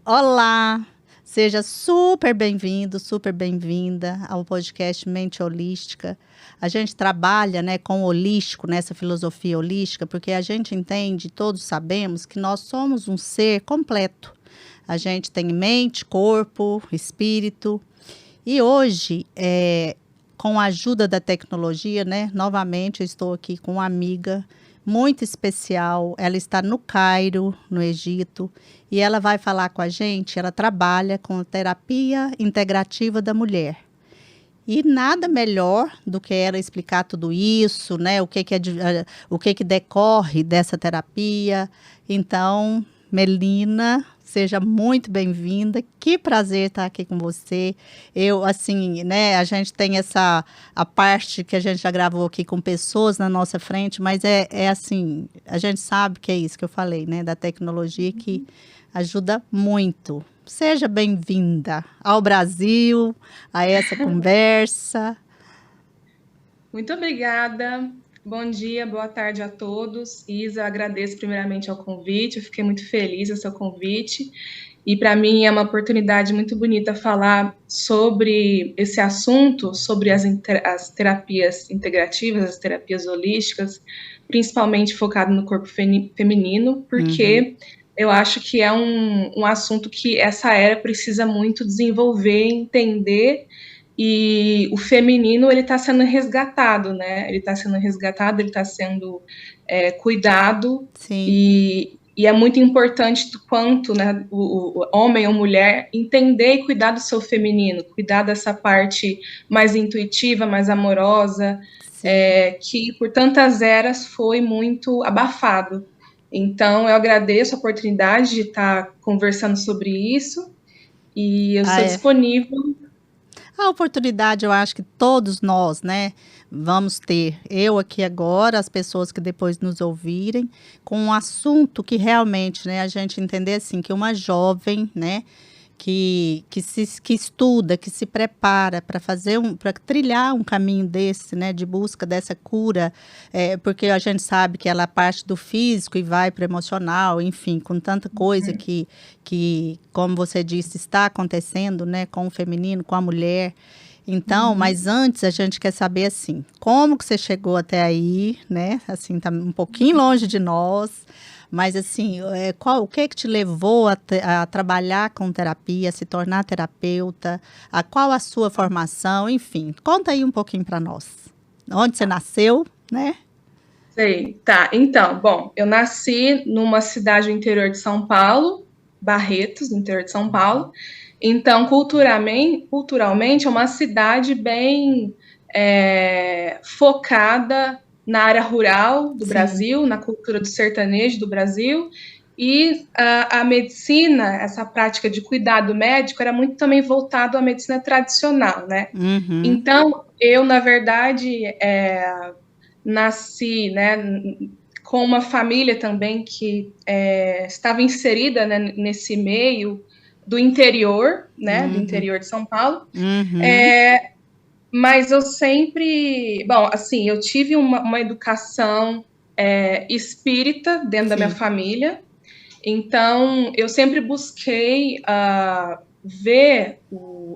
Olá, seja super bem-vindo, super bem-vinda ao podcast Mente Holística. A gente trabalha, né, com o holístico, nessa filosofia holística, porque a gente entende, todos sabemos, que nós somos um ser completo. A gente tem mente, corpo, espírito. E hoje, com a ajuda da tecnologia, né, novamente eu estou aqui com uma amiga muito especial. Ela está no Cairo, no Egito, e ela vai falar com a gente. Ela trabalha com terapia integrativa da mulher. E nada melhor do que ela explicar tudo isso, né? O que decorre dessa terapia. Então, Melina, seja muito bem-vinda. Que prazer estar aqui com você. Eu, assim, né? A gente tem a parte que a gente já gravou aqui com pessoas na nossa frente, mas é assim, a gente sabe que é isso que eu falei, né? Da tecnologia que ajuda muito. Seja bem-vinda ao Brasil, a essa conversa. Muito obrigada. Bom dia, boa tarde a todos. Isa, agradeço primeiramente ao convite. Eu fiquei muito feliz com o seu convite. E para mim é uma oportunidade muito bonita falar sobre esse assunto, sobre as terapias integrativas, as terapias holísticas, principalmente focado no corpo feminino, porque eu acho que é um assunto que essa era precisa muito desenvolver, entender, e o feminino ele está sendo resgatado, né? Ele está sendo resgatado, ele está sendo cuidado. Sim. E é muito importante do quanto, né, o homem ou mulher entender e cuidar do seu feminino, cuidar dessa parte mais intuitiva, mais amorosa, que por tantas eras foi muito abafado. Então, eu agradeço a oportunidade de estar conversando sobre isso e eu sou disponível. A oportunidade, eu acho que todos nós, né, vamos ter. Eu aqui agora, as pessoas que depois nos ouvirem, com um assunto que realmente, né, a gente entender assim, que uma jovem, né, que estuda, que se prepara para para trilhar um caminho desse, né, de busca dessa cura, porque a gente sabe que ela parte do físico e vai para o emocional, enfim, com tanta coisa que, como você disse, está acontecendo, né, com o feminino, com a mulher. Então, mas antes a gente quer saber assim, como que você chegou até aí, né? Assim, tá um pouquinho longe de nós. Mas, assim, o que te levou a trabalhar com terapia, a se tornar terapeuta? Qual a sua formação? Enfim, conta aí um pouquinho para nós. Onde você nasceu, né? Sei, tá. Então, bom, eu nasci numa cidade do interior de São Paulo, Barretos, no interior de São Paulo. Então, culturalmente é uma cidade bem focada na área rural do Sim. Brasil, na cultura do sertanejo do Brasil. E a medicina, essa prática de cuidado médico, era muito também voltado à medicina tradicional, né? Uhum. Então, eu, na verdade, nasci, né, com uma família também que estava inserida, né, nesse meio do interior, né, do Uhum. interior de São Paulo. Uhum. Mas eu sempre, bom, assim, eu tive uma educação espírita dentro da minha Sim. família. Então, eu sempre busquei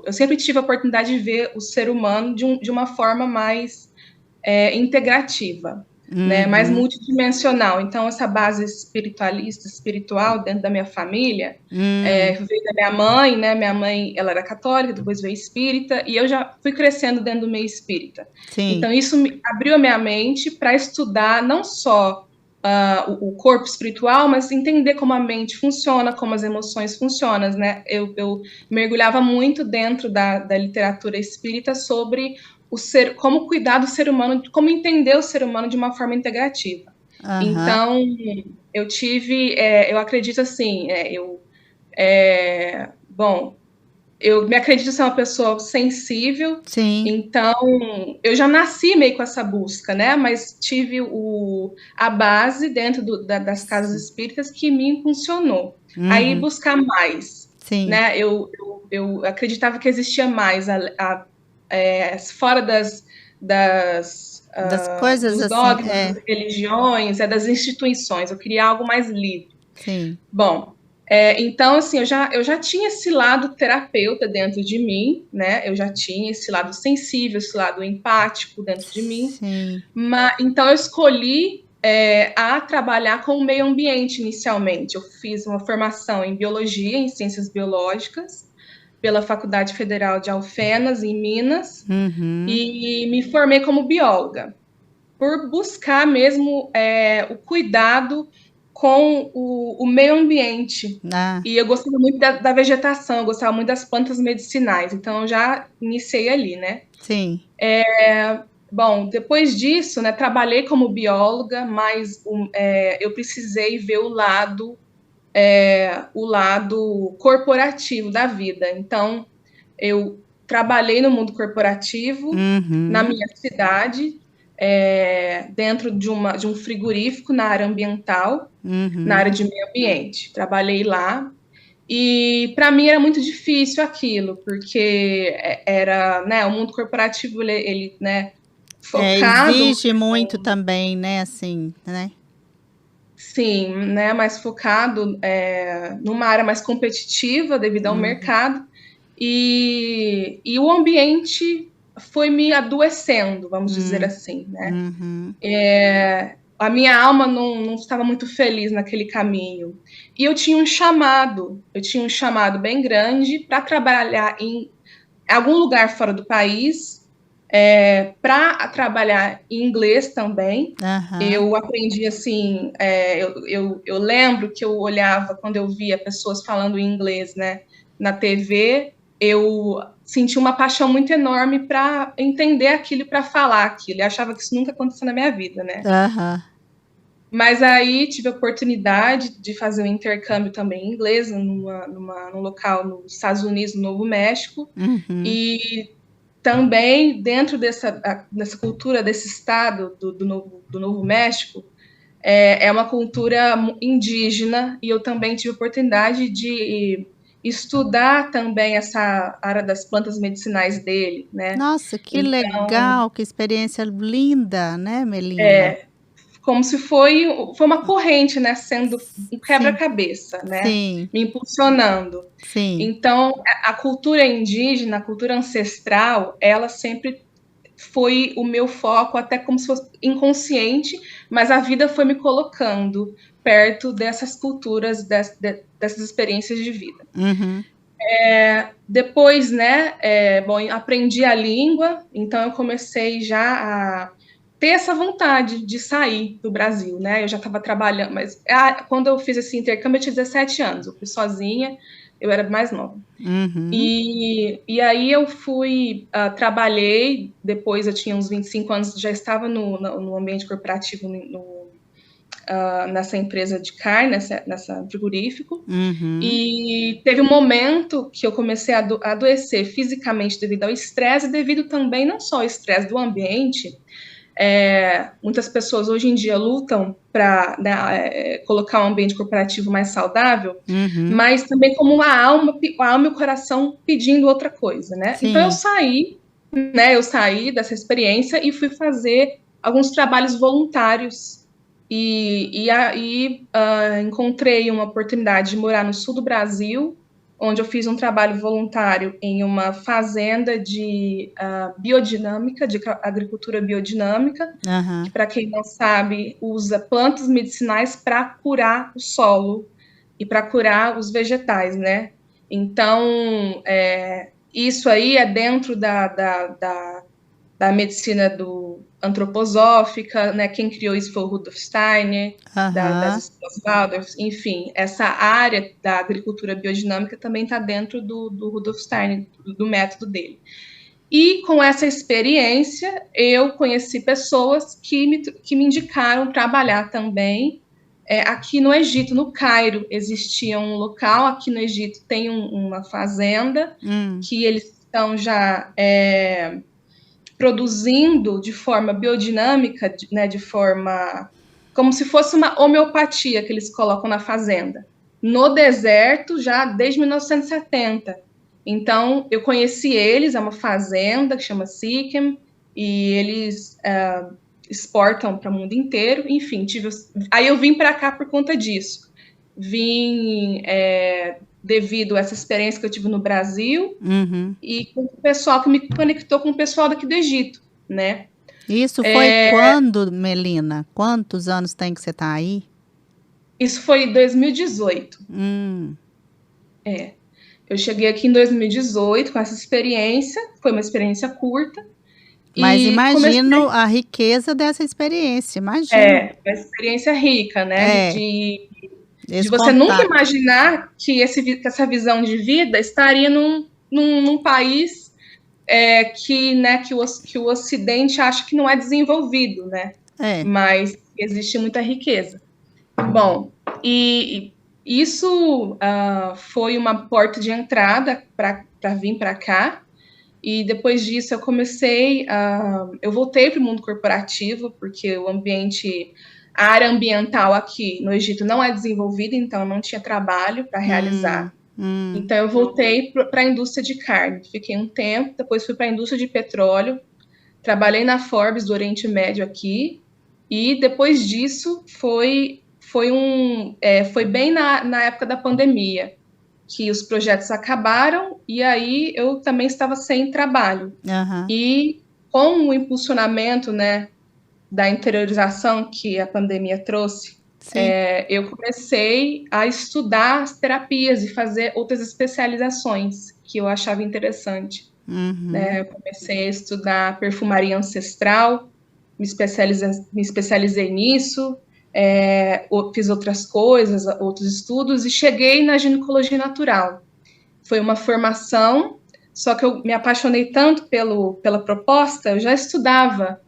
eu sempre tive a oportunidade de ver o ser humano de uma forma mais integrativa, né, mais Uhum. multidimensional. Então, essa base espiritualista, espiritual, dentro da minha família, veio da minha mãe, né, minha mãe, ela era católica, depois veio espírita, e eu já fui crescendo dentro do meio espírita. Sim. Então, isso abriu a minha mente para estudar não só o corpo espiritual, mas entender como a mente funciona, como as emoções funcionam, né? Eu mergulhava muito dentro da literatura espírita sobre como cuidar do ser humano, como entender o ser humano de uma forma integrativa. Aham. Então, eu acredito assim, bom, eu me acredito ser uma pessoa sensível, Sim. então eu já nasci meio com essa busca, né? Mas tive a base dentro das casas espíritas que me impulsionou. Aí Uhum. buscar mais, Sim. né? Eu acreditava que existia mais fora Das coisas dos assim, dogmas, das religiões, das instituições. Eu queria algo mais livre. sim. Bom, Então, assim, eu já tinha esse lado terapeuta dentro de mim, né? Eu já tinha esse lado sensível, esse lado empático dentro de mim. Sim. Então, eu escolhi a trabalhar com o meio ambiente inicialmente. Eu fiz uma formação em biologia, em ciências biológicas, pela Faculdade Federal de Alfenas, em Minas, Uhum. e me formei como bióloga, por buscar mesmo o cuidado com o meio ambiente. Ah, E eu gostava muito da vegetação, eu gostava muito das plantas medicinais, então eu já iniciei ali, né? sim. Bom, depois disso, né, trabalhei como bióloga, mas eu precisei ver o lado corporativo da vida. Então, eu trabalhei no mundo corporativo, na Uhum. minha cidade, dentro de um frigorífico na área ambiental, na área Uhum. de meio ambiente. Trabalhei lá e para mim era muito difícil aquilo, porque era, né, o mundo corporativo ele, né, focado, Exige muito também, né, assim, né? sim, né, mais focado numa área mais competitiva devido ao Uhum. mercado e o ambiente foi me adoecendo, vamos dizer Hum. assim, né? Uhum. A minha alma não estava muito feliz naquele caminho. E eu tinha um chamado bem grande para trabalhar em algum lugar fora do país, para trabalhar em inglês também. Aham. Eu aprendi assim, eu lembro que eu olhava quando eu via pessoas falando inglês, né, na TV, eu senti uma paixão muito enorme para entender aquilo, para falar aquilo. Eu achava que isso nunca aconteceu na minha vida, né? Aham. Mas aí tive a oportunidade de fazer um intercâmbio também em inglês num local nos Estados Unidos, no Novo México, Uhum. e também dentro dessa cultura, desse estado do Novo México, é uma cultura indígena, e eu também tive a oportunidade de estudar também essa área das plantas medicinais dele, né? Nossa, que Então, legal, que experiência linda, né, Melina? como se foi uma corrente, né, sendo um Sim, quebra-cabeça, né, sim, me impulsionando. sim. Então, a cultura indígena, a cultura ancestral, ela sempre foi o meu foco, até como se fosse inconsciente, mas a vida foi me colocando perto dessas culturas, dessas experiências de vida. Uhum. Depois, né, bom, aprendi a língua, então eu comecei já a ter essa vontade de sair do Brasil, né? Eu já estava trabalhando, mas quando eu fiz esse intercâmbio eu tinha 17 anos, eu fui sozinha, eu era mais nova. Uhum. E aí eu fui, trabalhei, depois eu tinha uns 25 anos, já estava no ambiente corporativo, nessa empresa de carne, nessa frigorífico, Uhum. e teve um momento que eu comecei a adoecer fisicamente devido ao estresse, devido também não só ao estresse do ambiente. Muitas pessoas hoje em dia lutam para, né, colocar um ambiente corporativo mais saudável, Uhum. mas também como a alma e o coração pedindo outra coisa, né? Então Sim. eu saí dessa experiência e fui fazer alguns trabalhos voluntários e aí encontrei uma oportunidade de morar no sul do Brasil, onde eu fiz um trabalho voluntário em uma fazenda de biodinâmica, de agricultura biodinâmica, que, Aham. para quem não sabe, usa plantas medicinais para curar o solo e para curar os vegetais, né? Então, isso aí é dentro da medicina antroposófica, né? Quem criou isso foi o Rudolf Steiner, das Aham. escolas Waldorf, enfim, essa área da agricultura biodinâmica também está dentro do Rudolf Steiner, do método dele. E com essa experiência, eu conheci pessoas que me indicaram trabalhar também aqui no Egito, no Cairo. Existia um local aqui no Egito, tem uma fazenda Hum. que eles estão já produzindo de forma biodinâmica, né, de forma como se fosse uma homeopatia que eles colocam na fazenda, no deserto, já desde 1970. Então, eu conheci eles, é uma fazenda que chama Sikkim, e eles exportam para o mundo inteiro. Enfim, aí eu vim para cá por conta disso. vim devido a essa experiência que eu tive no Brasil Uhum. e com o pessoal que me conectou com o pessoal daqui do Egito, né? Isso foi quando, Melina? Quantos anos tem que você está aí? Isso foi em 2018. Hum. Eu cheguei aqui em 2018 com essa experiência, foi uma experiência curta, Mas e imagino comecei, a riqueza dessa experiência, imagino. uma experiência rica, né? É, De esse você nunca contato. imaginar que que essa visão de vida estaria num país que o Ocidente acha que não é desenvolvido, né? É. Mas existe muita riqueza. Bom, e isso foi uma porta de entrada para vir para cá. E depois disso eu voltei para o mundo corporativo, porque a área ambiental aqui no Egito não é desenvolvida, então não tinha trabalho para realizar. Hum. Então eu voltei para a indústria de carne. Fiquei um tempo, depois fui para a indústria de petróleo, trabalhei na Forbes do Oriente Médio aqui, e depois disso foi bem na época da pandemia que os projetos acabaram e aí eu também estava sem trabalho. Aham. E com o impulsionamento, né, da interiorização que a pandemia trouxe, Sim. eu comecei a estudar as terapias e fazer outras especializações que eu achava interessante. Uhum. Eu comecei a estudar perfumaria ancestral, me especializei nisso, fiz outras coisas, outros estudos e cheguei na ginecologia natural. Foi uma formação, só que eu me apaixonei tanto pela proposta, eu já estudava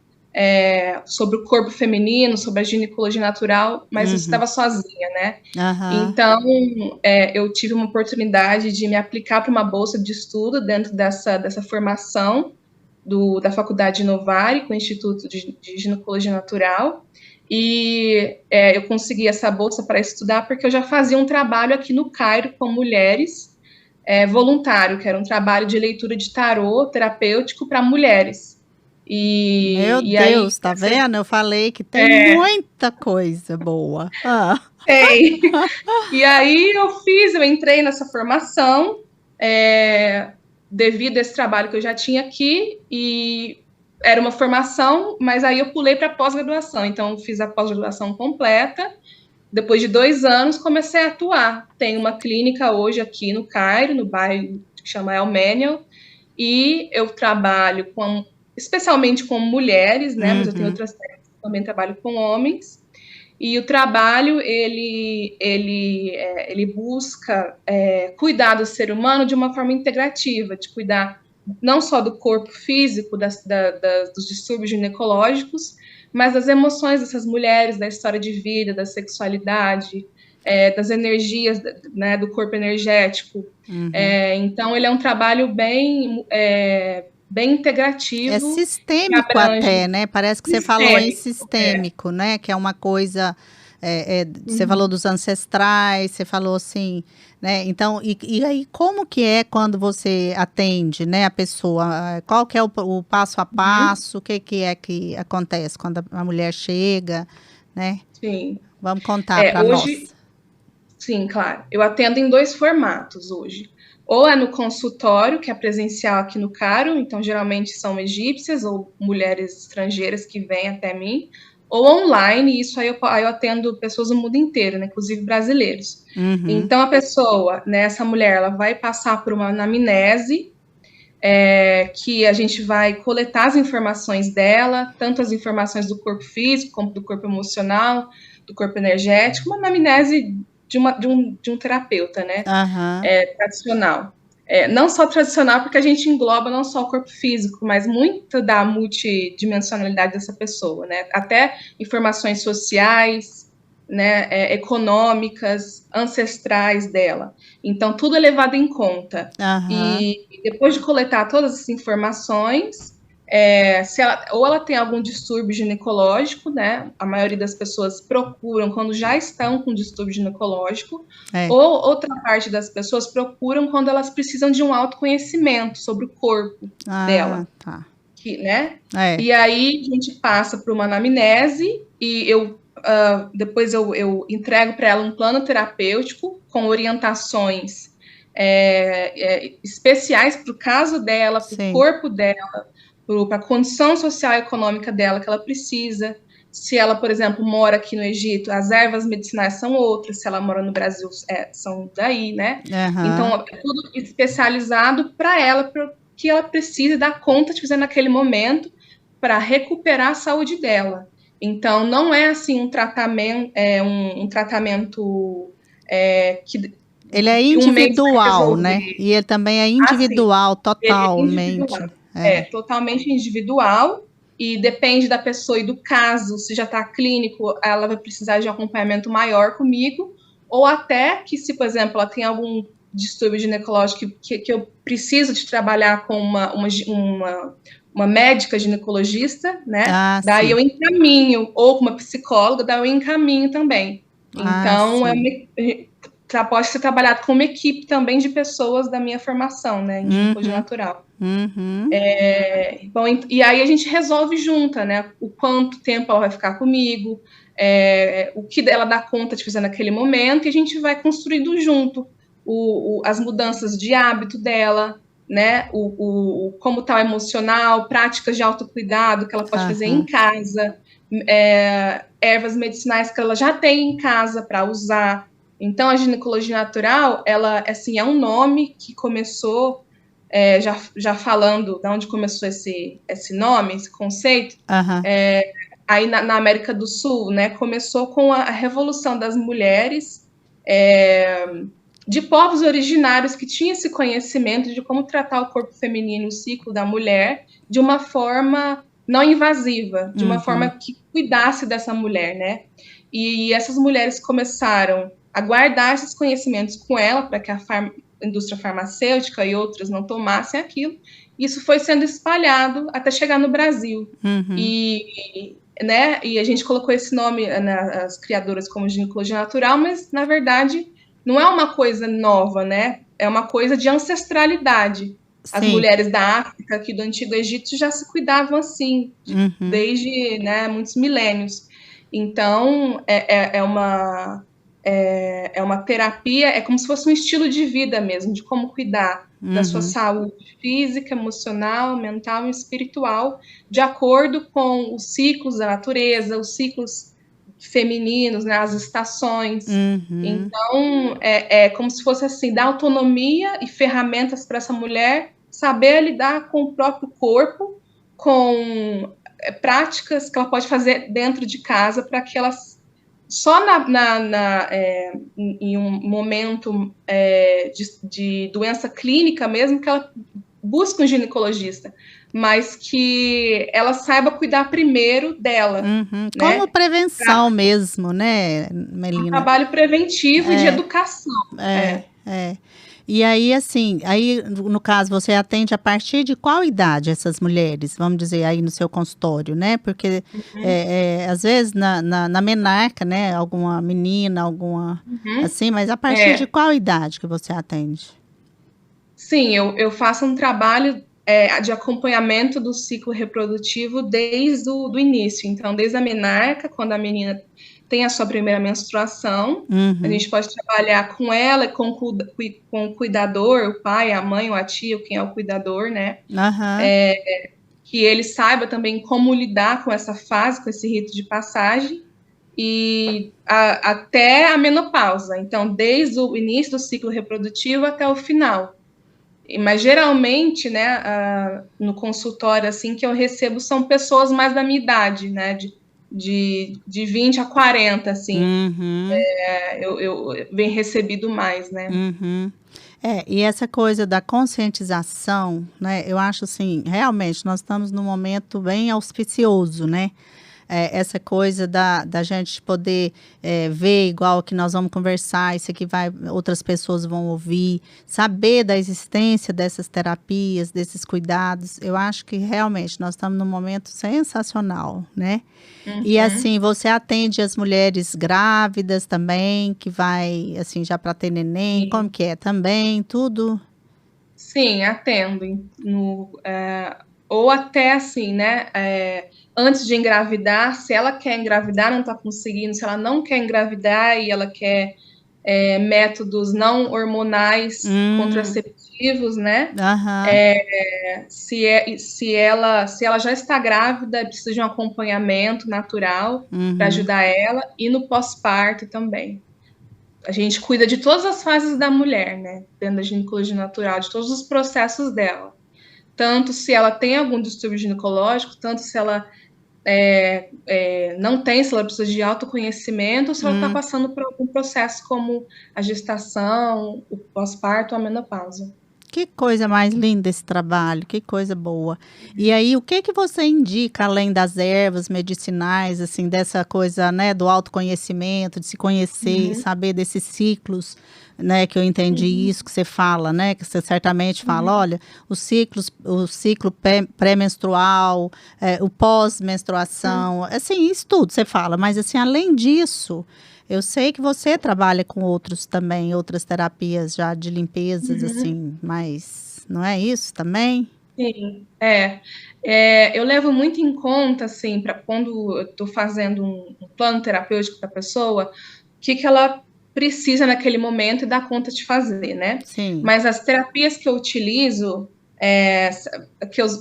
sobre o corpo feminino, sobre a ginecologia natural, mas eu Uhum. estava sozinha, né? Aham. Então, eu tive uma oportunidade de me aplicar para uma bolsa de estudo dentro dessa formação da Faculdade de Novari, com o Instituto de Ginecologia Natural, e eu consegui essa bolsa para estudar porque eu já fazia um trabalho aqui no Cairo com mulheres, voluntário, que era um trabalho de leitura de tarô terapêutico para mulheres. Meu E aí, Deus, tá vendo? Eu falei que tem é, muita coisa boa. Ah. tem. E aí eu entrei nessa formação, devido a esse trabalho que eu já tinha aqui, e era uma formação, mas aí eu pulei para pós-graduação. Então, fiz a pós-graduação completa. Depois de 2 anos, comecei a atuar. Tenho uma clínica hoje aqui no Cairo, no bairro que chama El Menel, e eu trabalho especialmente com mulheres, né? Mas eu tenho Uhum. outras técnicas, também trabalho com homens. E o trabalho, ele busca cuidar do ser humano de uma forma integrativa, de cuidar não só do corpo físico, dos distúrbios ginecológicos, mas das emoções dessas mulheres, da história de vida, da sexualidade, das energias, né, do corpo energético. Uhum. Então, ele é um trabalho bem É integrativo, que sistêmico abrange até, né? Parece que você falou em sistêmico. sistêmico, né? Que é uma coisa. Você falou Uhum. dos ancestrais, você falou assim, né? Então, e aí como que é quando você atende, né, a pessoa? Qual que é o passo a Uhum. passo? O que é que acontece quando a mulher chega, né? Sim. Vamos contar para Hoje, nós. sim, claro. Eu atendo em 2 formatos hoje. Ou é no consultório, que é presencial aqui no Caro, então geralmente são egípcias ou mulheres estrangeiras que vêm até mim, ou online, e isso aí eu atendo pessoas do mundo inteiro, né, inclusive brasileiros. Uhum. Então a pessoa, né, essa mulher, ela vai passar por uma anamnese, que a gente vai coletar as informações dela, tanto as informações do corpo físico, como do corpo emocional, do corpo energético, uma anamnese de um terapeuta, né? Aham. Tradicional. Não só tradicional, porque a gente engloba não só o corpo físico, mas muito da multidimensionalidade dessa pessoa, né? Até informações sociais, né, econômicas, ancestrais dela. Então, tudo é levado em conta. Aham. E depois de coletar todas essas informações, ou ela tem algum distúrbio ginecológico, né? A maioria das pessoas procuram quando já estão com distúrbio ginecológico, É. ou outra parte das pessoas procuram quando elas precisam de um autoconhecimento sobre o corpo Ah, dela, tá. né? É. E aí a gente passa por uma anamnese e eu depois eu entrego para ela um plano terapêutico com orientações especiais para o caso dela, para o Sim. corpo dela, para a condição social e econômica dela que ela precisa. Se ela, por exemplo, mora aqui no Egito, as ervas medicinais são outras. Se ela mora no Brasil, são daí, né? Então, é tudo especializado para ela, para o que ela precisa dar conta de fazer naquele momento para recuperar a saúde dela. Então, não é assim um tratamento, que ele é um mês vai individual, resolver. né? E ele também é individual, Assim, ele é totalmente. individual. Totalmente individual. E depende da pessoa e do caso, se já está clínico, ela vai precisar de um acompanhamento maior comigo, ou até que, se, por exemplo, ela tem algum distúrbio ginecológico que eu preciso de trabalhar com uma médica ginecologista, né? Daí sim. eu encaminho, ou com uma psicóloga, daí eu encaminho também. Então, pode ser trabalhado com uma equipe também de pessoas da minha formação, né, em ginecologia natural. Bom, e aí a gente resolve junta, né, o quanto tempo ela vai ficar comigo, o que ela dá conta de fazer naquele momento, e a gente vai construindo junto as mudanças de hábito dela, né, como está o emocional, práticas de autocuidado que ela pode fazer em casa, ervas medicinais que ela já tem em casa para usar. Então, a ginecologia natural, ela, assim, é um nome que começou, já falando de onde começou esse nome, esse conceito, aí na América do Sul, né, começou com a revolução das mulheres, de povos originários que tinham esse conhecimento de como tratar o corpo feminino, o ciclo da mulher, de uma forma não invasiva, de uma forma que cuidasse dessa mulher, né? E essas mulheres começaram a guardar esses conhecimentos com ela, para que a indústria farmacêutica e outras não tomassem aquilo. Isso foi sendo espalhado até chegar no Brasil. E a gente colocou esse nome nas criadoras como ginecologia natural, mas, na verdade, não é uma coisa nova, né? É uma coisa de ancestralidade. As mulheres da África, aqui do Antigo Egito, já se cuidavam assim, desde muitos milênios. Então, é uma terapia, é como se fosse um estilo de vida mesmo, de como cuidar da sua saúde física, emocional, mental e espiritual, de acordo com os ciclos da natureza, os ciclos femininos, né, as estações. Então, é como se fosse assim, dar autonomia e ferramentas para essa mulher saber lidar com o próprio corpo, com práticas que ela pode fazer dentro de casa para que ela só em um momento de doença clínica mesmo, que ela busque um ginecologista, mas que ela saiba cuidar primeiro dela. Né? Como prevenção mesmo, né, Melina? Um trabalho preventivo e de educação. E aí, assim, no caso, você atende a partir de qual idade essas mulheres, vamos dizer, aí no seu consultório, né? Porque, às vezes, na menarca, né, alguma menina, assim, mas a partir de qual idade que você atende? Sim, eu faço um trabalho de acompanhamento do ciclo reprodutivo desde o início. Então, desde a menarca, quando a menina tem a sua primeira menstruação, a gente pode trabalhar com ela, com o cuidador, o pai, a mãe, ou a tia, quem é o cuidador, né? Que ele saiba também como lidar com essa fase, com esse rito de passagem, e até a menopausa. Então, desde o início do ciclo reprodutivo até o final. Mas geralmente, né, no consultório assim que eu recebo são pessoas mais da minha idade, né, de 20 a 40, assim. Eu venho recebido mais, né? E essa coisa da conscientização, né, eu acho assim, realmente nós estamos num momento bem auspicioso, né? Essa coisa da gente poder ver igual que nós vamos conversar, isso aqui outras pessoas vão ouvir, saber da existência dessas terapias, desses cuidados. Eu acho que realmente nós estamos num momento sensacional, né? E assim, você atende as mulheres grávidas também, que vai, assim, já para ter neném, Sim. como que é? Também, tudo? Sim, atendo. ou até assim, né? Antes de engravidar, se ela quer engravidar, não está conseguindo, se ela não quer engravidar e ela quer métodos não hormonais contraceptivos, né? Aham. Se ela já está grávida, precisa de um acompanhamento natural para Uhum. ajudar ela, e no pós-parto também. A gente cuida de todas as fases da mulher, né? Dentro da ginecologia natural, de todos os processos dela. Tanto se ela tem algum distúrbio ginecológico, tanto se ela não tem, se ela precisa de autoconhecimento, ou se ela está passando por algum processo como a gestação, o pós-parto, a menopausa. Que coisa mais linda esse trabalho, que coisa boa. E aí, o que que você indica, além das ervas medicinais, assim, dessa coisa, né, do autoconhecimento, de se conhecer, saber desses ciclos, né, que eu entendi isso que você fala, né, que você certamente fala, olha, o ciclo pré-menstrual, o pós-menstruação, assim, isso tudo você fala, mas assim, além disso, eu sei que você trabalha com outros também, outras terapias já de limpezas, assim, mas não é isso também? Sim, eu levo muito em conta, assim, para quando eu estou fazendo um plano terapêutico para a pessoa, o que ela precisa naquele momento e dá conta de fazer, né? Sim. Mas as terapias que eu utilizo,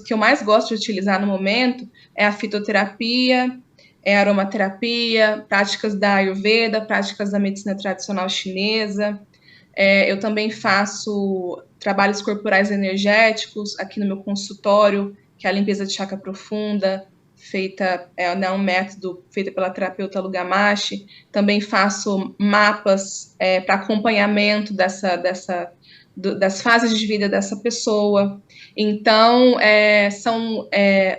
que eu mais gosto de utilizar no momento, é a fitoterapia, é a aromaterapia, práticas da Ayurveda, práticas da medicina tradicional chinesa. Eu também faço trabalhos corporais energéticos aqui no meu consultório, que é a limpeza de chakra profunda, feita, um método feito pela terapeuta Lugamashi. Também faço mapas para acompanhamento das fases de vida dessa pessoa. Então, são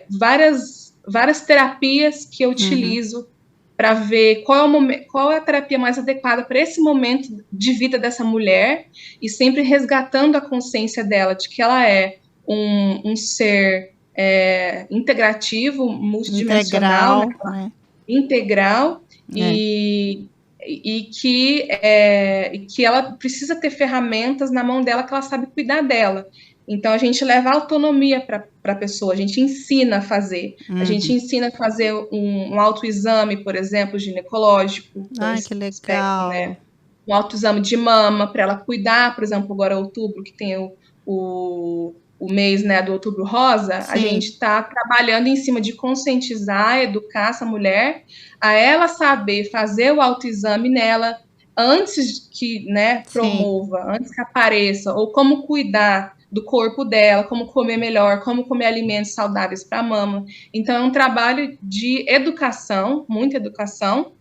várias terapias que eu utilizo para ver qual é a terapia mais adequada para esse momento de vida dessa mulher, e sempre resgatando a consciência dela de que ela é um ser integrativo, multidimensional, Integral, né? integral, É. e que ela precisa ter ferramentas na mão dela, que ela sabe cuidar dela. Então, a gente leva autonomia para a pessoa, a gente ensina a fazer. A gente ensina a fazer um autoexame, por exemplo, ginecológico, Ai, que aspecto, legal. né? Um autoexame de mama, para ela cuidar, por exemplo, agora é outubro, que tem o mês, né, do outubro rosa, a Sim, gente está trabalhando em cima de conscientizar, educar essa mulher, a ela saber fazer o autoexame nela, antes que, né, sim. promova, antes que apareça, ou como cuidar do corpo dela, como comer melhor, como comer alimentos saudáveis para a mama. Então, é um trabalho de educação, muita educação,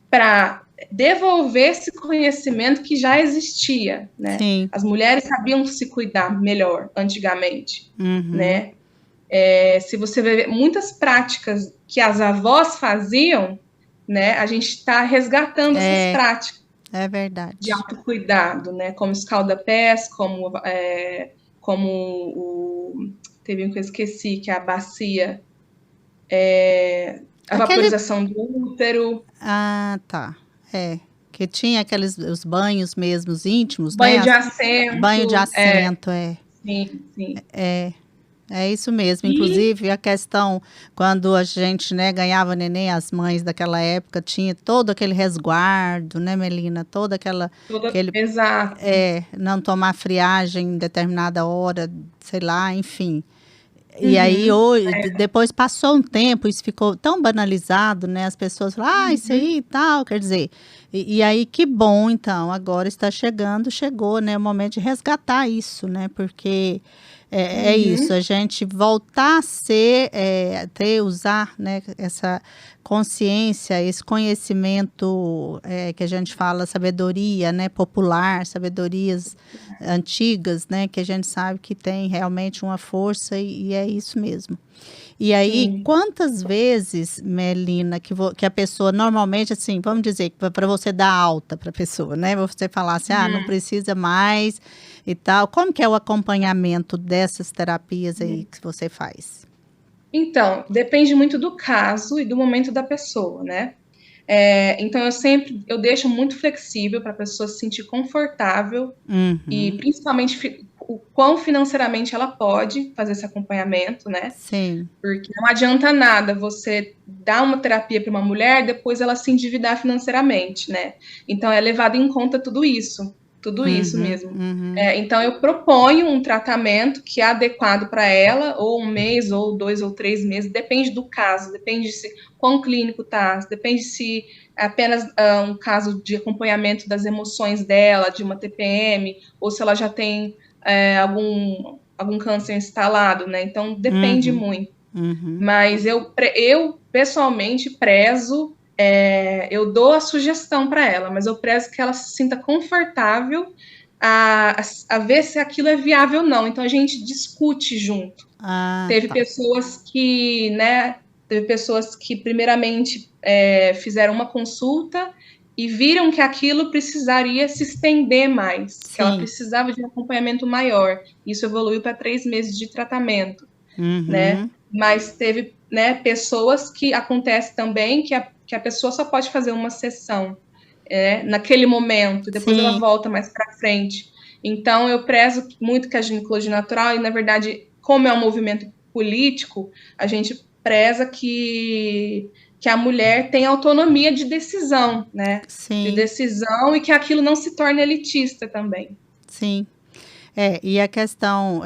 para devolver esse conhecimento que já existia, né? Sim. As mulheres sabiam se cuidar melhor antigamente, Uhum. né? Se você vê muitas práticas que as avós faziam, né? A gente está resgatando essas É, práticas é de verdade. autocuidado, né? Como escalda-pés, como teve um que eu esqueci, que é a bacia, a Aquele. vaporização do útero, Ah, tá. É. Que tinha aqueles os banhos mesmo íntimos, né? banho de Banho de assento, assento, é. sim, sim. É isso mesmo. E Inclusive, a questão, quando a gente, né, ganhava neném, as mães daquela época, tinha todo aquele resguardo, né, Melina? Toda aquela, aquele, exato. não tomar friagem em determinada hora, sei lá, enfim. E aí, Uhum, hoje, depois passou um tempo, isso ficou tão banalizado, né? As pessoas falam, isso aí e tal, quer dizer. E aí, que bom, então, agora está chegou, né? O momento de resgatar isso, né? Porque é isso, uhum, a gente voltar a ser, usar, né, essa consciência, esse conhecimento que a gente fala, sabedoria, né, popular, sabedorias antigas, né, que a gente sabe que tem realmente uma força e é isso mesmo. E aí, sim. quantas vezes, Melina, que a pessoa normalmente, assim, vamos dizer, para você dar alta para a pessoa, né? Você falar assim, não precisa mais e tal. Como que é o acompanhamento dessas terapias aí que você faz? Então, depende muito do caso e do momento da pessoa, né? Então eu deixo muito flexível para a pessoa se sentir confortável e Uhum. principalmente o quão financeiramente ela pode fazer esse acompanhamento, né? Sim. Porque não adianta nada você dar uma terapia para uma mulher, depois ela se endividar financeiramente, né? Então é levado em conta tudo isso Uhum. mesmo. Uhum. Então eu proponho um tratamento que é adequado para ela, ou um mês, ou 2 ou 3 meses, depende do caso, depende se quão clínico tá, depende se é apenas um caso de acompanhamento das emoções dela, de uma TPM, ou se ela já tem algum câncer instalado, né? Então depende Uhum. muito. Uhum. Mas eu pessoalmente prezo, eu dou a sugestão para ela, mas eu prezo que ela se sinta confortável a ver se aquilo é viável ou não. Então a gente discute junto. Ah, Teve tá. pessoas que, né, primeiramente fizeram uma consulta e viram que aquilo precisaria se estender mais, que ela Sim. precisava de um acompanhamento maior. Isso evoluiu para 3 meses de tratamento, né? Uhum. Mas teve, né, pessoas que acontece também que a pessoa só pode fazer uma sessão, naquele momento, depois ela Sim. volta mais para frente. Então, eu prezo muito que a ginecologia natural, e na verdade, como é um movimento político, a gente preza que a mulher tem autonomia de decisão, né? De Sim. decisão e que aquilo não se torne elitista também. Sim. E a questão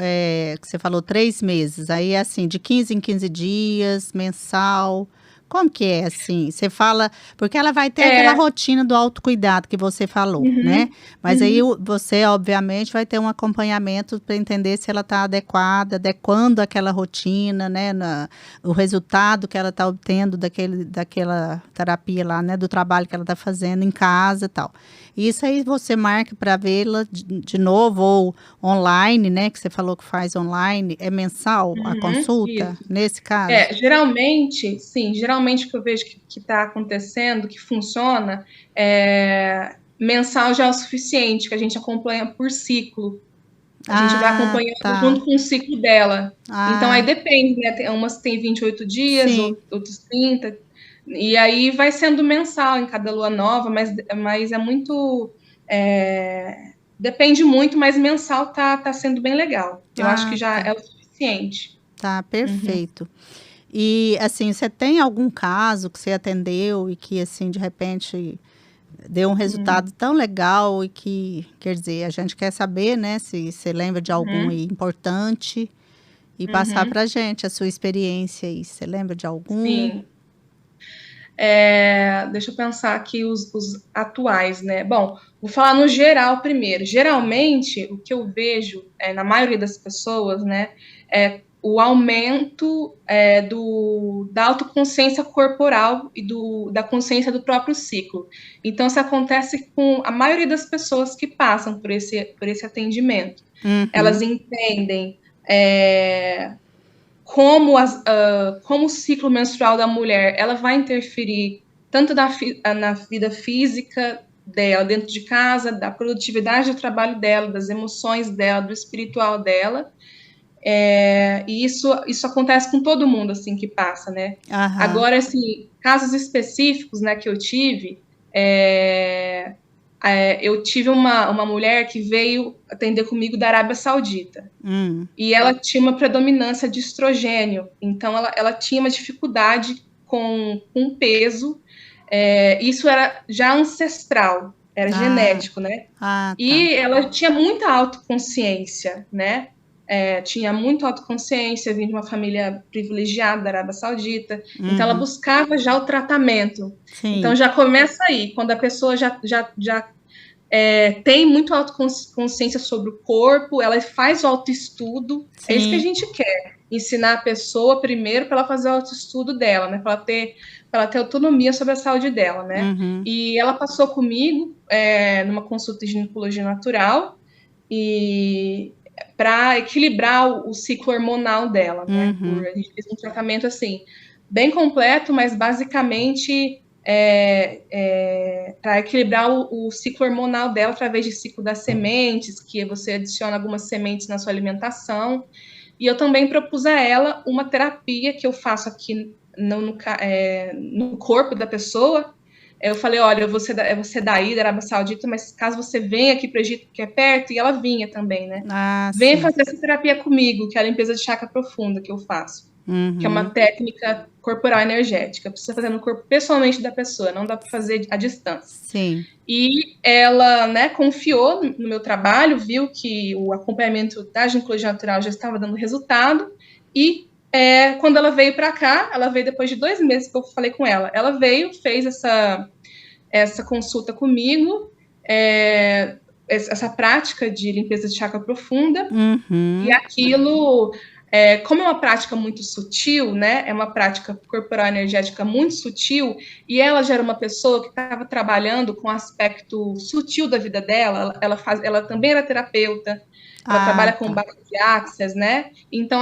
que você falou 3 meses, aí é assim, de 15 em 15 dias, mensal, como que é assim? Você fala, porque ela vai ter aquela É, rotina do autocuidado que você falou, né? uhum, Mas aí uhum, você, obviamente, vai ter um acompanhamento para entender se ela está adequada, adequando aquela rotina, né? O resultado que ela está obtendo daquela terapia lá, né? Do trabalho que ela está fazendo em casa e tal. Isso aí você marca para vê-la de novo, ou online, né? Que você falou que faz online. É mensal a consulta, isso. nesse caso? Geralmente, sim, geralmente o que eu vejo que está acontecendo, que funciona, mensal já é o suficiente, que a gente acompanha por ciclo. A gente vai Ah, acompanhando tá. junto com o ciclo dela. Então, aí Ah, depende, né? Umas tem 28 dias, sim, outros 30. E aí vai sendo mensal em cada lua nova, mas é muito. Depende muito, mas mensal tá sendo bem legal. Eu acho que ah, já tá. é o suficiente. Tá, Uhum, perfeito. E, assim, você tem algum caso que você atendeu e que, assim, de repente deu um uhum, resultado tão legal e que, quer dizer, a gente quer saber, né, se você lembra de algum uhum, aí importante e passar uhum. pra gente a sua experiência aí. Você lembra de algum? Sim. Deixa eu pensar aqui os atuais, né? Bom, vou falar no geral primeiro. Geralmente, o que eu vejo na maioria das pessoas, né, é o aumento da autoconsciência corporal e da consciência do próprio ciclo. Então, isso acontece com a maioria das pessoas que passam por esse atendimento. Elas Uhum. entendem como o ciclo menstrual da mulher ela vai interferir tanto na vida física dela dentro de casa, da produtividade do trabalho dela, das emoções dela, do espiritual dela. E isso acontece com todo mundo assim que passa, né? Aham. Agora, assim, casos específicos, né, que eu tive, é, eu tive uma mulher que veio atender comigo da Arábia Saudita. Hum. E ela tinha uma predominância de estrogênio, então ela tinha uma dificuldade com peso, isso era já ancestral, era Ah, genético, né? ah, tá. E ela tinha muita autoconsciência, né? Tinha muita autoconsciência, vinha de uma família privilegiada da Arábia Saudita, então ela Uhum. buscava já o tratamento. Então Sim, já começa aí, quando a pessoa já tem muito autoconsciência sobre o corpo, ela faz o autoestudo, é isso que a sim. gente quer, ensinar a pessoa primeiro para ela fazer o autoestudo dela, né, para ela ter autonomia sobre a saúde dela, né, Uhum. e ela passou comigo numa consulta de ginecologia natural, e para equilibrar o ciclo hormonal dela, né, Uhum. a gente fez um tratamento assim, bem completo, mas basicamente para equilibrar o ciclo hormonal dela através do ciclo das sementes, que você adiciona algumas sementes na sua alimentação. E eu também propus a ela uma terapia que eu faço aqui no corpo da pessoa, Eu falei, olha, eu vou ser daí, da Arábia Saudita, mas caso você venha aqui para o Egito, que é perto, e ela vinha também, né? Ah, Venha sim. fazer essa terapia comigo, que é a limpeza de chakra profunda que eu faço, que é uma Uhum. técnica corporal energética. Precisa fazer no corpo pessoalmente da pessoa, não dá para fazer à distância. Sim. E ela, né, confiou no meu trabalho, viu que o acompanhamento da ginecologia natural já estava dando resultado e quando ela veio para cá, ela veio depois de 2 meses que eu falei com ela. Ela veio, fez essa consulta comigo, essa prática de limpeza de chakra profunda, e Uhum. aquilo, como é uma prática muito sutil, né? É uma prática corporal energética muito sutil, e ela já era uma pessoa que estava trabalhando com o aspecto sutil da vida dela. Ela também era terapeuta, ela Ah, trabalha com tá. base de axis, né? Então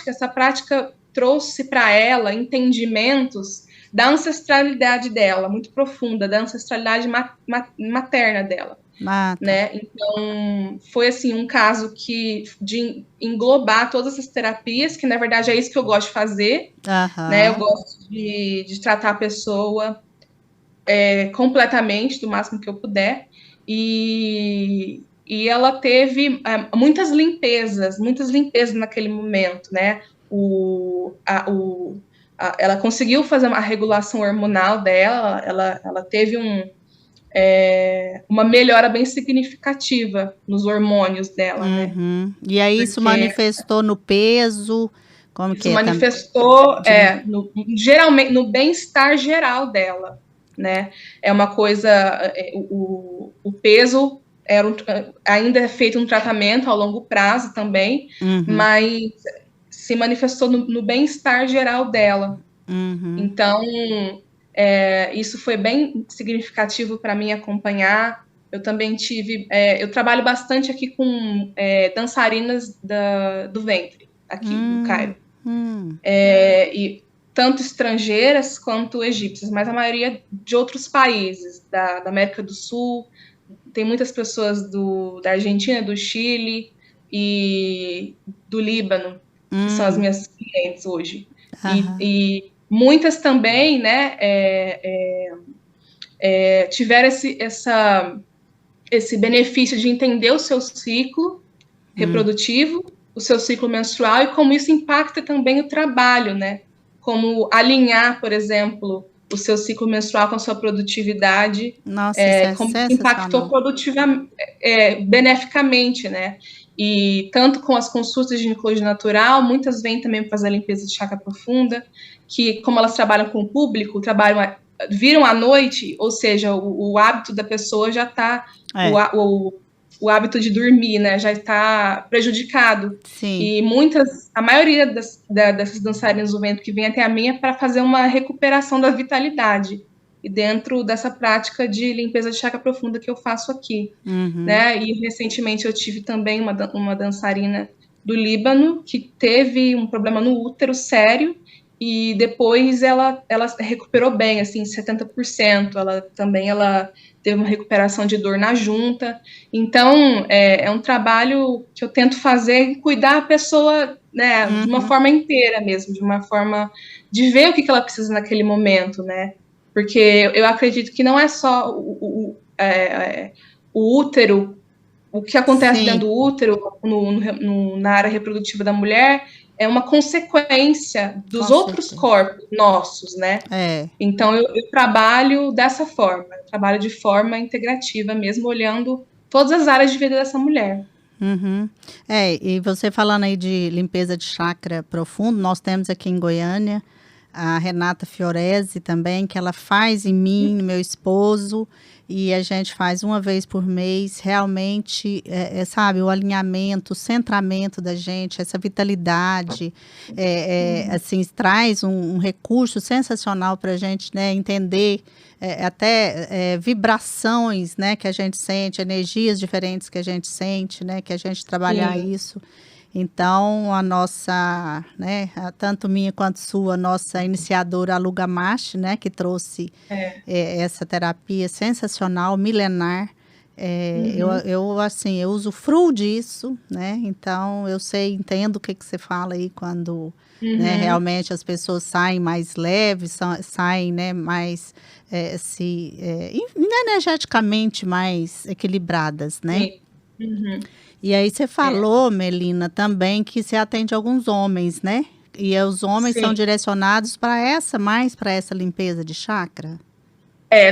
essa prática trouxe para ela entendimentos da ancestralidade dela, muito profunda, da ancestralidade materna dela, Ah, tá. né? Então, foi assim um caso de englobar todas essas terapias, que na verdade é isso que eu gosto de fazer, né? Eu Aham. gosto de tratar a pessoa completamente, do máximo que eu puder, e ela teve muitas limpezas naquele momento, né? Ela conseguiu fazer uma regulação hormonal dela, ela teve uma melhora bem significativa nos hormônios dela, né? Uhum. E aí isso Porque manifestou no peso? Como que isso é? manifestou Diminu- geralmente no bem-estar geral dela, né? É uma coisa, o peso ainda é feito um tratamento a longo prazo também, Uhum. mas se manifestou no bem-estar geral dela. Uhum. Então, isso foi bem significativo para mim acompanhar. Eu também eu trabalho bastante aqui com dançarinas do ventre, aqui no Hum. Cairo. Hum. E tanto estrangeiras quanto egípcias, mas a maioria de outros países, da América do Sul. Tem muitas pessoas da Argentina, do Chile e do Líbano, que são as Hum. minhas clientes hoje. Aham. E muitas também, né, tiveram esse benefício de entender o seu ciclo Hum. reprodutivo, o seu ciclo menstrual, e como isso impacta também o trabalho, né? Como alinhar, por exemplo, o seu ciclo menstrual com a sua produtividade, Nossa, isso é como isso impactou sensacional. beneficamente, né? E tanto com as consultas de ginecologia natural, muitas vêm também fazer a limpeza de chakra profunda, que como elas trabalham com o público, viram à noite, ou seja, o hábito da pessoa já está, É, o hábito de dormir, né, já está prejudicado. sim. E a maioria dessas dançarinas do vento que vem até a mim é para fazer uma recuperação da vitalidade. E dentro dessa prática de limpeza de chakra profunda que eu faço aqui, Uhum. né? E recentemente eu tive também uma dançarina do Líbano que teve um problema no útero sério, e depois ela recuperou bem, assim, 70%. Ela teve uma recuperação de dor na junta. Então, é um trabalho que eu tento fazer, cuidar a pessoa, né, de uma Uhum. forma inteira mesmo, de uma forma de ver o que ela precisa naquele momento, né? Porque eu acredito que não é só o útero, o que acontece Sim, dentro do útero, na área reprodutiva da mulher, é uma consequência dos com outros certeza. corpos nossos, né? É. Então, eu trabalho dessa forma, eu trabalho de forma integrativa, mesmo olhando todas as áreas de vida dessa mulher. Uhum. É, e você falando aí de limpeza de chakra profundo, nós temos aqui em Goiânia a Renata Fiorese também, que ela faz em mim, no meu esposo, e a gente faz uma vez por mês, realmente, sabe, o alinhamento, o centramento da gente, essa vitalidade, assim, traz um recurso sensacional para a gente, né, entender até vibrações, né, que a gente sente, energias diferentes que a gente sente, né, que a gente trabalhar Sim, isso. Então, a nossa, né, tanto minha quanto sua, nossa iniciadora, a Lu Gamache, né, que trouxe é, essa terapia sensacional, milenar, Uhum, Assim, eu usufruo disso, né? Então, entendo o que você fala aí quando, né, uhum, realmente as pessoas saem mais leves, saem, né, mais, energeticamente mais equilibradas, né? sim. Uhum, E aí você é, falou, Melina, também que você atende alguns homens, né? E os homens são sim. direcionados mais para essa limpeza de chakra?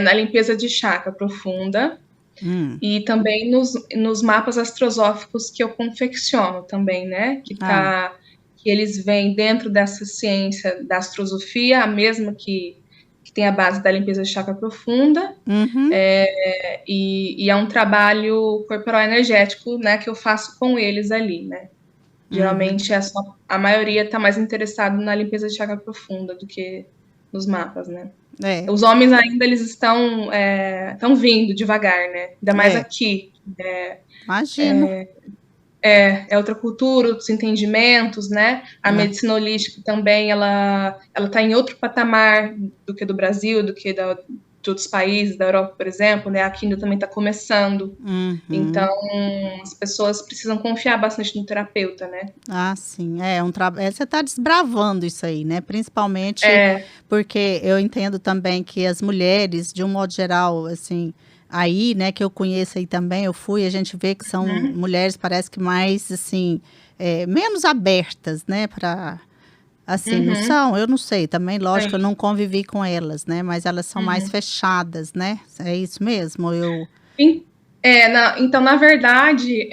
Na limpeza de chakra profunda Hum. e também nos mapas astrosóficos que eu confecciono também, né? Ah. Que eles vêm dentro dessa ciência da astrosofia, a mesma que tem a base da limpeza de chakra profunda, Uhum. e é um trabalho corporal energético, né, que eu faço com eles ali, né? Uhum. Geralmente a maioria está mais interessado na limpeza de chakra profunda do que nos mapas, né? É, Os homens ainda eles estão vindo devagar, né? Ainda mais é. aqui. Imagino. É outra cultura, outros entendimentos, né? A Ah. medicina holística também, ela está em outro patamar do que do Brasil, do que de outros países, da Europa, por exemplo, né? Aqui ainda também está começando. Então, Uhum. as pessoas precisam confiar bastante no terapeuta, né? Ah, sim. Você está desbravando isso aí, né? Principalmente É, porque eu entendo também que as mulheres, de um modo geral, assim, aí, né, que eu conheço aí também, a gente vê que são uhum, mulheres, parece que mais, assim, menos abertas, né, para, assim, não uhum, são? Eu não sei, também, lógico, eu sim, não convivi com elas, né, mas elas são mais uhum. fechadas, né? É isso mesmo? Então, na verdade,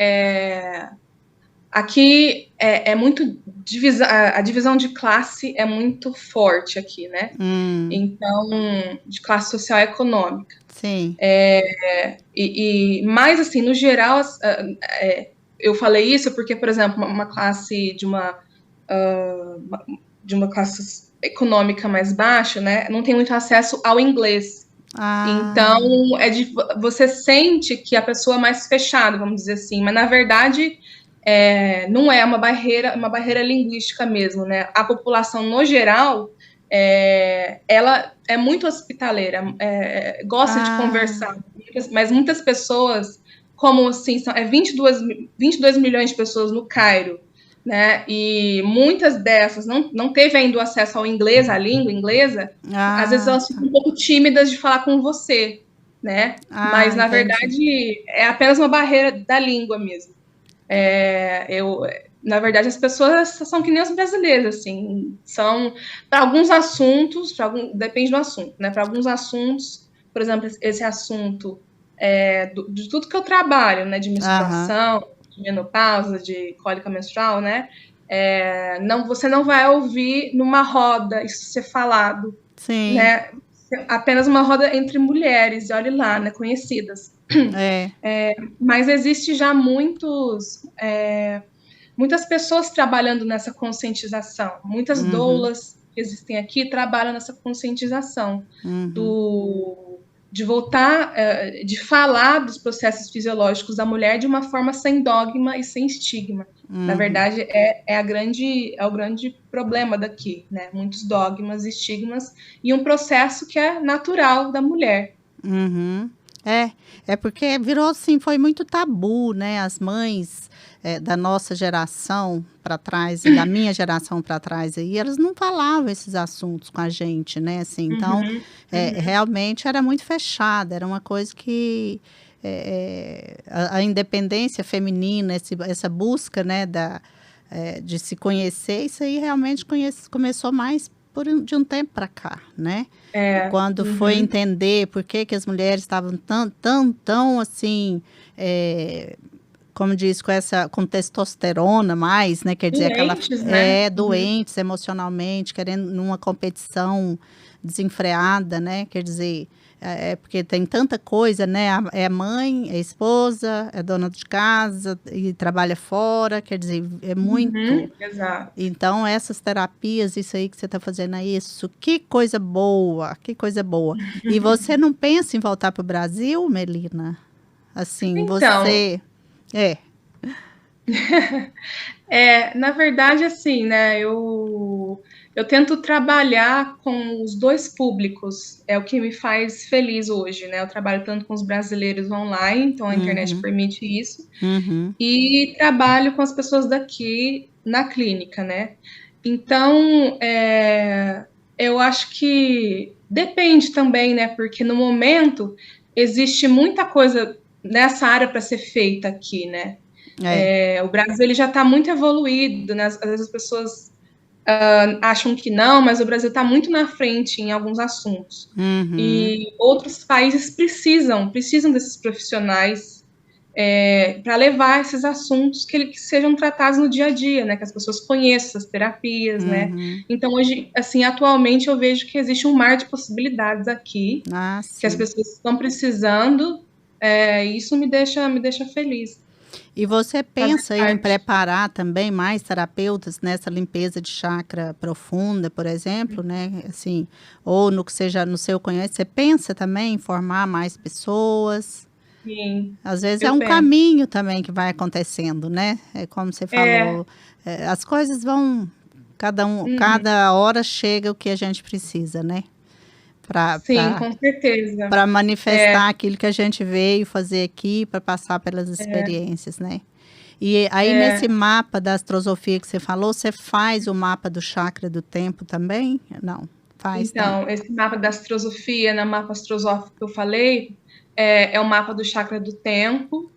aqui é muito a divisão de classe é muito forte aqui, né? Hum, Então, de classe social e econômica. sim. Mas assim, no geral, eu falei isso porque, por exemplo, uma classe de uma classe econômica mais baixa, né, não tem muito acesso ao inglês. Então, Ah, você sente que a pessoa é mais fechada, vamos dizer assim, mas na verdade não é uma barreira linguística mesmo, né? A população no geral, ela é muito hospitaleira, gosta de ah, conversar, mas muitas pessoas, como assim, são 22 milhões de pessoas no Cairo, né? E muitas dessas não teve ainda o acesso ao inglês, à língua inglesa, às vezes ah, elas tá. ficam um pouco tímidas de falar com você, né? Mas Ah, na entendi. verdade é apenas uma barreira da língua mesmo. Na verdade, as pessoas são que nem os brasileiros, assim, são para alguns assuntos, depende do assunto, né? Para alguns assuntos, por exemplo, esse assunto de tudo que eu trabalho, né? De Aham, menstruação, de menopausa, de cólica menstrual, né? Você não vai ouvir numa roda isso ser falado, sim, né? Apenas uma roda entre mulheres, e olhe lá, né? Conhecidas. é. Mas existe já muitas pessoas trabalhando nessa conscientização. Muitas Uhum, doulas que existem aqui trabalham nessa conscientização uhum, do, de voltar, de falar dos processos fisiológicos da mulher de uma forma sem dogma e sem estigma. Na uhum, verdade, é o grande problema daqui, né? Muitos dogmas, estigmas e um processo que é natural da mulher. uhum. É, é porque virou assim, foi muito tabu, né? As mães da nossa geração para trás e da minha geração para trás aí, elas não falavam esses assuntos com a gente, né? Assim, então, Uhum, uhum, realmente era muito fechada, era uma coisa que a independência feminina, essa busca, né, de se conhecer, isso aí realmente começou mais de um tempo para cá, né? Quando foi uhum, entender por que as mulheres estavam tão assim, é, como diz, com testosterona mais, né? Quer dizer, doentes, né? Uhum. doentes emocionalmente, querendo numa competição desenfreada, né? Quer dizer, porque tem tanta coisa, né? É mãe, é esposa, é dona de casa e trabalha fora, quer dizer, é muito. Exato. Então, essas terapias, isso aí que você está fazendo aí, isso, que coisa boa, que coisa boa. E você não pensa em voltar para o Brasil, Melina? Assim, Então, você. É. na verdade, assim, né, eu tento trabalhar com os dois públicos, é o que me faz feliz hoje, né? Eu trabalho tanto com os brasileiros online, então a internet permite isso, e trabalho com as pessoas daqui na clínica, né? Então, eu acho que depende também, né? Porque no momento existe muita coisa nessa área para ser feita aqui, né? O Brasil ele já está muito evoluído, né? Às vezes as pessoas acham que não, mas o Brasil está muito na frente em alguns assuntos. E outros países precisam desses profissionais para levar esses assuntos que sejam tratados no dia a dia, né? Que as pessoas conheçam as terapias, né? Então, hoje, assim, atualmente eu vejo que existe um mar de possibilidades aqui, que as pessoas estão precisando, e isso me deixa feliz. E você pensa em preparar também mais terapeutas nessa limpeza de chakra profunda, por exemplo, né? Assim, ou no que seja no seu conhecimento, você pensa também em formar mais pessoas? Sim. Às vezes é um caminho também que vai acontecendo, né? É como você falou, as coisas vão, cada hora chega o que a gente precisa, né? Sim, com certeza. Para manifestar aquilo que a gente veio fazer aqui, para passar pelas experiências, né? E aí, nesse mapa da astrosofia que você falou, você faz o mapa do chakra do tempo também? Não, faz. Então, esse mapa da astrosofia, na mapa astrosófico que eu falei, é o mapa do chakra do tempo,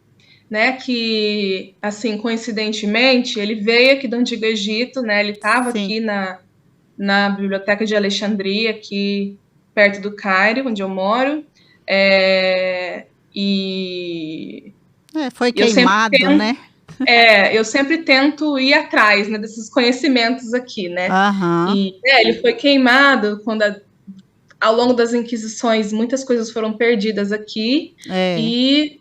né? Que, assim, coincidentemente, ele veio aqui do Antigo Egito, né? Ele estava aqui na Biblioteca de Alexandria, aqui perto do Cairo, onde eu moro. Foi queimado, né? Eu sempre tento ir atrás, né, desses conhecimentos aqui, né? E ele foi queimado quando, ao longo das Inquisições, muitas coisas foram perdidas aqui. E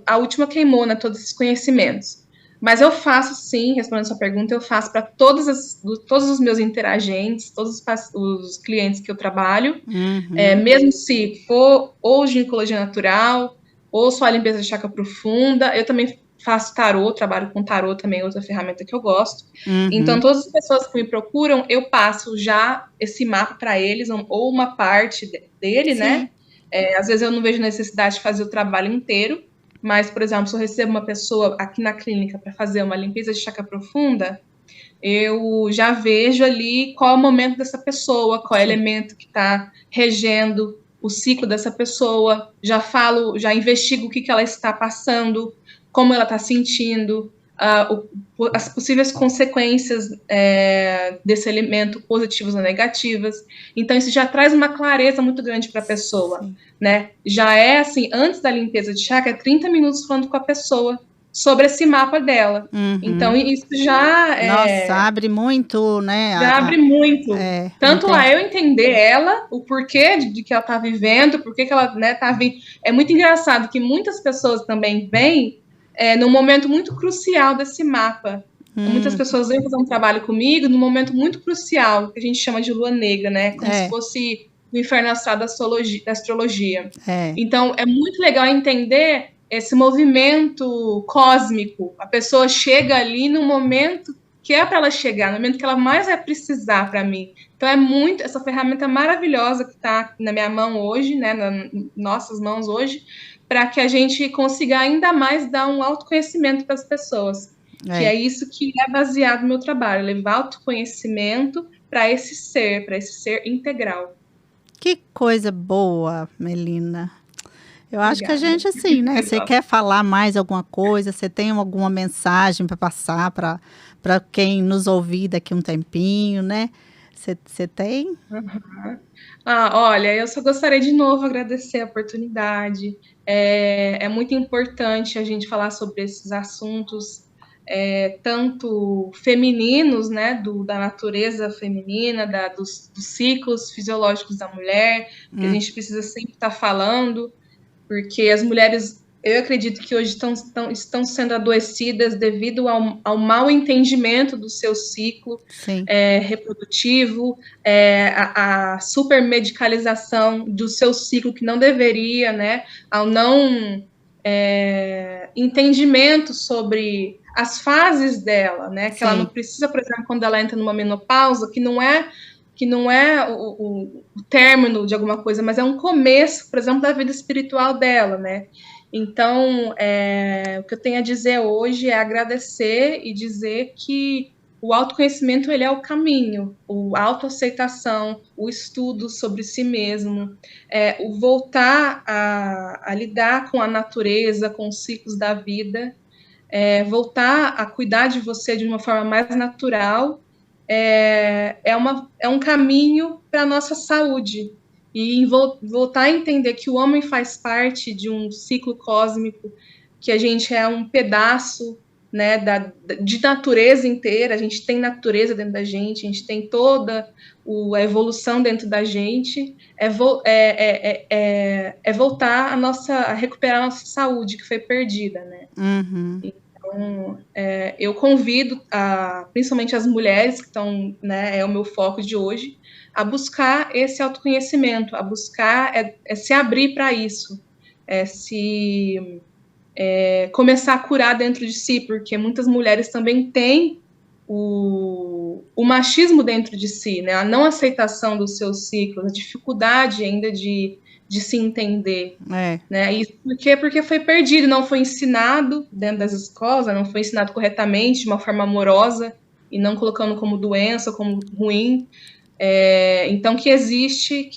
a última queimou, né, todos esses conhecimentos. Mas eu faço, sim, respondendo a sua pergunta, eu faço para todos os meus interagentes, todos os clientes que eu trabalho, mesmo se for ou ginecologia natural, ou só a limpeza de chakra profunda, eu também faço tarô, trabalho com tarô também, outra ferramenta que eu gosto. Então, todas as pessoas que me procuram, eu passo já esse mapa para eles, ou uma parte dele, sim, né? Às vezes eu não vejo necessidade de fazer o trabalho inteiro, mas, por exemplo, se eu recebo uma pessoa aqui na clínica para fazer uma limpeza de chakra profunda, eu já vejo ali qual é o momento dessa pessoa, qual é o elemento que está regendo o ciclo dessa pessoa, já investigo o que ela está passando, como ela está sentindo, as possíveis consequências desse elemento, positivas ou negativas. Então, isso já traz uma clareza muito grande para a pessoa, né? Já é assim, antes da limpeza de chakra, 30 minutos falando com a pessoa sobre esse mapa dela. Então, isso já Nossa, abre muito, né? Já abre muito. Tanto a eu entender ela, o porquê de que ela está vivendo, por que ela, né, tá vindo. É muito engraçado que muitas pessoas também vêm num momento muito crucial desse mapa. Muitas pessoas vêm fazer um trabalho comigo num momento muito crucial, que a gente chama de lua negra, né? Como se fosse o inferno astral da astrologia. Então, é muito legal entender esse movimento cósmico. A pessoa chega ali no momento que é para ela chegar, no momento que ela mais vai precisar para mim. Então, essa ferramenta maravilhosa que está na minha mão hoje, né? Nas nossas mãos hoje, para que a gente consiga ainda mais dar um autoconhecimento para as pessoas. Que é isso que é baseado no meu trabalho, levar autoconhecimento para esse ser integral. Que coisa boa, Melina. Eu acho que a gente, assim, né? Você quer falar mais alguma coisa? Você tem alguma mensagem para passar para quem nos ouvir daqui um tempinho, né? Você tem? Olha, eu só gostaria de novo agradecer a oportunidade. É muito importante a gente falar sobre esses assuntos, tanto femininos, né, da natureza feminina, dos ciclos fisiológicos da mulher, que a gente precisa sempre estar falando, porque as mulheres, eu acredito que hoje estão sendo adoecidas devido ao mau entendimento do seu ciclo reprodutivo, a supermedicalização do seu ciclo que não deveria, né, ao não entendimento sobre as fases dela, né? Que ela não precisa, por exemplo, quando ela entra numa menopausa, que não é o término de alguma coisa, mas é um começo, por exemplo, da vida espiritual dela, né? Então, o que eu tenho a dizer hoje é agradecer e dizer que o autoconhecimento ele é o caminho, a autoaceitação, o estudo sobre si mesmo, o voltar a lidar com a natureza, com os ciclos da vida, voltar a cuidar de você de uma forma mais natural, é um caminho para a nossa saúde. E voltar a entender que o homem faz parte de um ciclo cósmico, que a gente é um pedaço, né, de natureza inteira, a gente tem natureza dentro da gente, a gente tem toda a evolução dentro da gente, voltar a recuperar a nossa saúde, que foi perdida, né? Uhum. Então, eu convido, principalmente as mulheres, que estão, né, é o meu foco de hoje, a buscar esse autoconhecimento, a buscar se abrir para isso, começar a curar dentro de si, porque muitas mulheres também têm o machismo dentro de si, né, a não aceitação dos seus ciclos, a dificuldade ainda de se entender, né? Isso porque foi perdido, não foi ensinado dentro das escolas, não foi ensinado corretamente, de uma forma amorosa, e não colocando como doença, como ruim. Então, que existe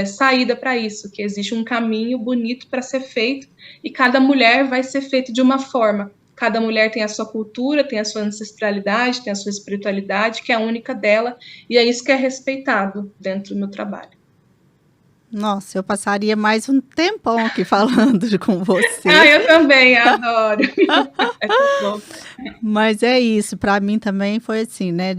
saída para isso, que existe um caminho bonito para ser feito, e cada mulher vai ser feita de uma forma. Cada mulher tem a sua cultura, tem a sua ancestralidade, tem a sua espiritualidade, que é a única dela, e é isso que é respeitado dentro do meu trabalho. Nossa, eu passaria mais um tempão aqui falando com você. Eu também adoro. Mas é isso, para mim também foi assim, né?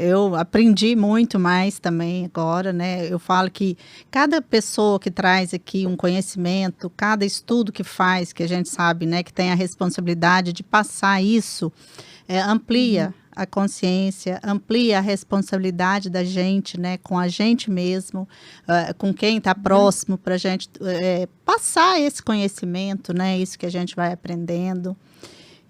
Eu aprendi muito mais também agora, né? Eu falo que cada pessoa que traz aqui um conhecimento, cada estudo que faz, que a gente sabe, né, que tem a responsabilidade de passar isso, amplia a consciência, amplia a responsabilidade da gente, né, com a gente mesmo, com quem está próximo, para a gente passar esse conhecimento, né, isso que a gente vai aprendendo.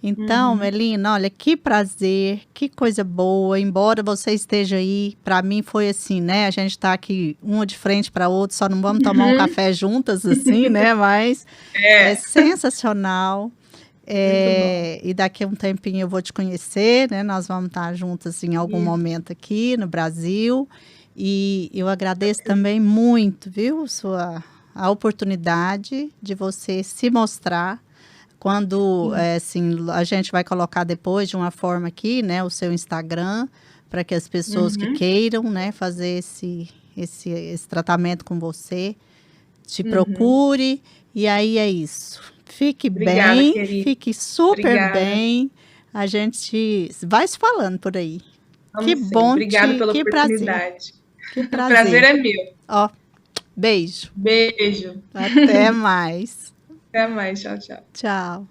Então, Melina, olha, que prazer, que coisa boa, embora você esteja aí, para mim foi assim, né, a gente está aqui uma de frente para a outra, só não vamos tomar um café juntas assim, né, mas é sensacional. E daqui a um tempinho eu vou te conhecer, né? Nós vamos estar juntas em algum momento aqui no Brasil. E eu agradeço também muito, viu, a oportunidade de você se mostrar. Quando assim, a gente vai colocar depois de uma forma aqui, né, o seu Instagram, para que as pessoas que queiram, né, fazer esse tratamento com você, te procure. E aí é isso. Fique Obrigada, bem, querida. fique super bem. A gente vai se falando por aí. Que bom. Obrigada pela oportunidade. Que prazer. O prazer é meu. Ó, beijo. Beijo. Até mais. Até mais. Tchau, tchau. Tchau.